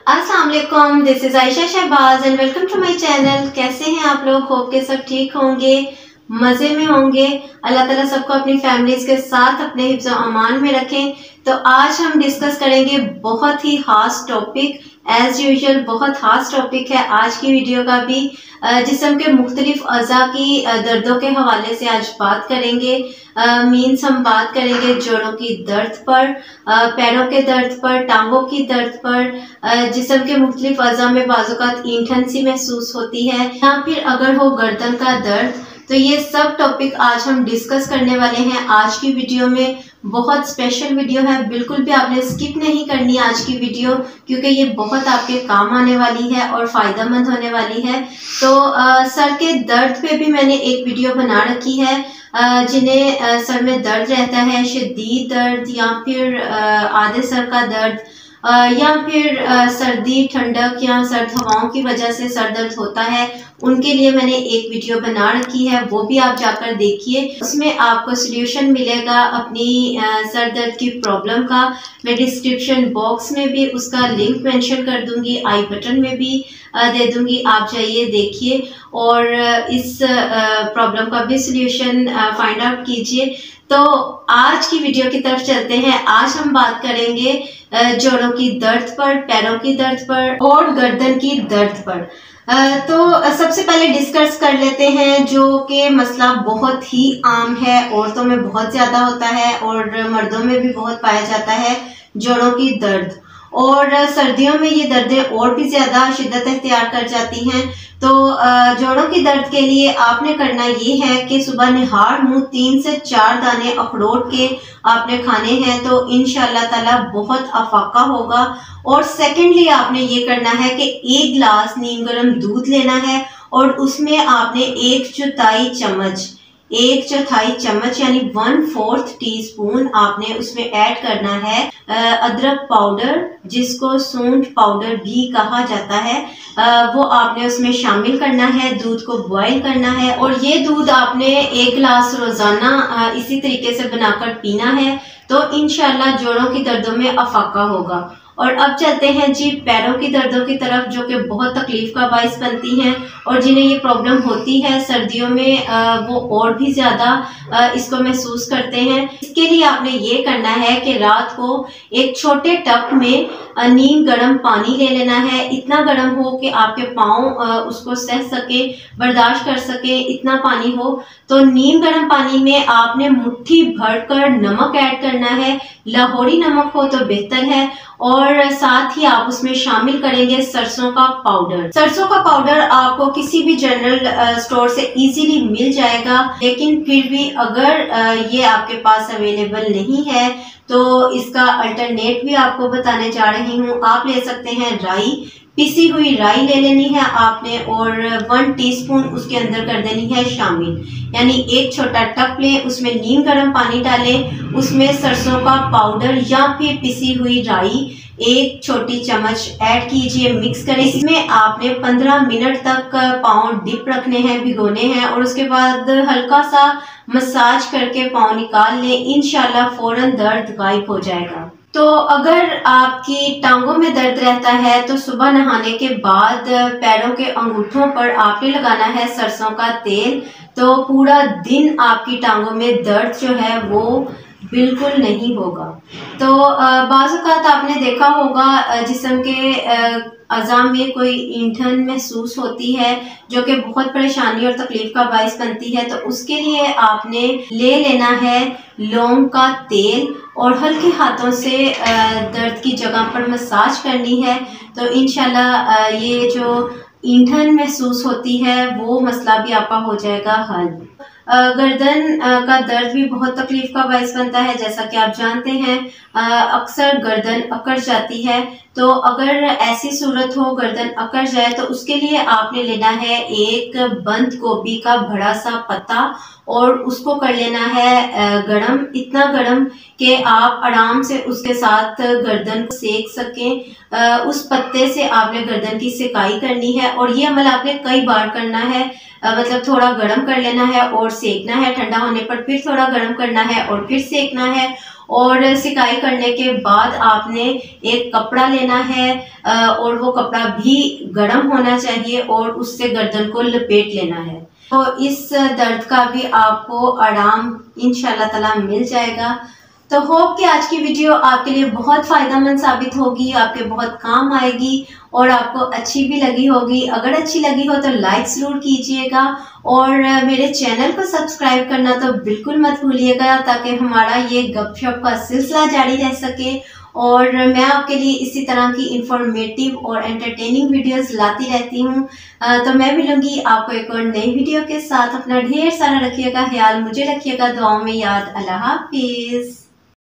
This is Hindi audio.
अस्सलाम वालेकुम, this is Ayesha Shahbaz and welcome to my channel. कैसे हैं आप लोग? होप के सब ठीक होंगे, मज़े में होंगे। अल्लाह ताला सबको अपनी फैमिलीज के साथ अपने हिफ्ज़ अमान में रखें। तो आज हम डिस्कस करेंगे बहुत ही खास टॉपिक, एज यूजुअल बहुत खास टॉपिक है आज की वीडियो का भी। जिस्म के मुख्तलिफ अज़ा की दर्दों के हवाले से आज बात करेंगे। मीन्स हम बात करेंगे जोड़ों की दर्द पर, पैरों के दर्द पर, टांगों की दर्द पर, जिस्म के मुख्तलिफ अज़ा में बाज़-औक़ात ईंठन सी महसूस होती है या फिर अगर हो गर्दन का दर्द। तो ये सब टॉपिक आज हम डिस्कस करने वाले हैं आज की वीडियो में। बहुत स्पेशल वीडियो है, बिल्कुल भी आपने स्किप नहीं करनी आज की वीडियो, क्योंकि ये बहुत आपके काम आने वाली है और फ़ायदेमंद होने वाली है। तो सर के दर्द पे भी मैंने एक वीडियो बना रखी है। जिन्हें सर में दर्द रहता है, शदीद दर्द या फिर आधे सर का दर्द, या फिर सर्दी ठंडक या सर्द हवाओं की वजह से सर दर्द होता है, उनके लिए मैंने एक वीडियो बना रखी है, वो भी आप जाकर देखिए। उसमें आपको सल्यूशन मिलेगा अपनी सर दर्द की प्रॉब्लम का। मैं डिस्क्रिप्शन बॉक्स में भी उसका लिंक मेंशन कर दूंगी, आई बटन में भी दे दूंगी, आप जाइए देखिए और इस प्रॉब्लम का भी सल्यूशन फाइंड आउट कीजिए। तो आज की वीडियो की तरफ चलते हैं। आज हम बात करेंगे जोड़ों की दर्द पर, पैरों की दर्द पर और गर्दन की दर्द पर। तो सबसे पहले डिस्कस कर लेते हैं जो कि मसला बहुत ही आम है, औरतों में बहुत ज़्यादा होता है और मर्दों में भी बहुत पाया जाता है, जोड़ों की दर्द। और सर्दियों में ये दर्दें और भी ज़्यादा शिद्दत इख्तियार कर जाती हैं। तो जोड़ों की दर्द के लिए आपने करना ये है कि सुबह निहार मुंह 3 से 4 दाने अखरोट के आपने खाने हैं, तो इंशाअल्लाह ताला बहुत अफाका होगा। और सेकेंडली आपने ये करना है कि 1 गिलास नीम गर्म दूध लेना है और उसमें आपने 1 चौथाई चम्मच यानी 1/4 टीस्पून आपने उसमें ऐड करना है अदरक पाउडर, जिसको सूंठ पाउडर भी कहा जाता है। वो आपने उसमें शामिल करना है, दूध को बॉईल करना है और ये दूध आपने 1 गिलास रोजाना इसी तरीके से बनाकर पीना है, तो इंशाल्लाह जोड़ों की दर्दों में अफाका होगा। और अब चलते हैं जी पैरों की दर्दों की तरफ, जो कि बहुत तकलीफ का बाइस बनती हैं और जिन्हें ये प्रॉब्लम होती है सर्दियों में वो और भी ज़्यादा इसको महसूस करते हैं। इसके लिए आपने ये करना है कि रात को एक छोटे टब में नीम गर्म पानी ले लेना है। इतना गर्म हो कि आपके पाँव उसको सह सके, बर्दाश्त कर सके, इतना पानी हो। तो नीम गर्म पानी में आपने मुट्ठी भरकर नमक ऐड करना है, लाहौरी नमक हो तो बेहतर है। और साथ ही आप उसमें शामिल करेंगे सरसों का पाउडर। सरसों का पाउडर आपको किसी भी जनरल स्टोर से इजीली मिल जाएगा, लेकिन फिर भी अगर ये आपके पास अवेलेबल नहीं है तो इसका अल्टरनेट भी आपको बताने जा रही हूँ। आप ले सकते हैं राई, पिसी हुई राई ले लेनी है आपने और 1 टीस्पून उसके अंदर कर देनी है शामिल। यानी एक छोटा टप लें, उसमें नीम गर्म पानी डालें, उसमें सरसों का पाउडर या फिर पिसी हुई राई 1 छोटी चम्मच ऐड कीजिए, मिक्स करें। इसमें आपने 15 मिनट तक पाँव डिप रखने हैं, भिगोने हैं और उसके बाद हल्का सा मसाज करके पाँव निकाल लें। इंशाल्लाह फौरन दर्द गायब हो जाएगा। तो अगर आपकी टांगों में दर्द रहता है तो सुबह नहाने के बाद पैरों के अंगूठों पर आपने लगाना है सरसों का तेल, तो पूरा दिन आपकी टांगों में दर्द जो है वो बिल्कुल नहीं होगा। तो बाज़ औक़ात आपने देखा होगा जिस्म के अज़ा में कोई ईंठन महसूस होती है जो कि बहुत परेशानी और तकलीफ का बाइस बनती है, तो उसके लिए आपने ले लेना है लौंग का तेल और हल्के हाथों से दर्द की जगह पर मसाज करनी है। तो इंशाल्लाह ये जो ईंठन महसूस होती है वो मसला भी आपका हो जाएगा हल। गर्दन का दर्द भी बहुत तकलीफ का बाइस बनता है, जैसा कि आप जानते हैं। अक्सर गर्दन अकड़ जाती है, तो अगर ऐसी सूरत हो गर्दन अकड़ जाए तो उसके लिए आपने लेना है एक बंद गोभी का बड़ा सा पत्ता और उसको कर लेना है गरम, इतना गरम कि आप आराम से उसके साथ गर्दन को सेक सकें। उस पत्ते से आपने गर्दन की सेकाई करनी है और ये अमल आपने कई बार करना है। मतलब थोड़ा गर्म कर लेना है और सेकना है, ठंडा होने पर फिर थोड़ा गर्म करना है और फिर सेकना है। और सिकाई करने के बाद आपने एक कपड़ा लेना है और वो कपड़ा भी गर्म होना चाहिए और उससे गर्दन को लपेट लेना है। तो इस दर्द का भी आपको आराम इंशाल्लाह ताला मिल जाएगा। तो होप कि आज की वीडियो आपके लिए बहुत फ़ायदेमंद साबित होगी, आपके बहुत काम आएगी और आपको अच्छी भी लगी होगी। अगर अच्छी लगी हो तो लाइक ज़रूर कीजिएगा और मेरे चैनल को सब्सक्राइब करना तो बिल्कुल मत भूलिएगा, ताकि हमारा ये गपशप का सिलसिला जारी रह सके और मैं आपके लिए इसी तरह की इंफॉर्मेटिव और एंटरटेनिंग वीडियोस लाती रहती हूँ। तो मैं मिलूंगी आपको एक और नई वीडियो के साथ। अपना ढेर सारा रखिएगा ख्याल, मुझे रखिएगा दुआओं में याद। अल्लाह हाफिज़।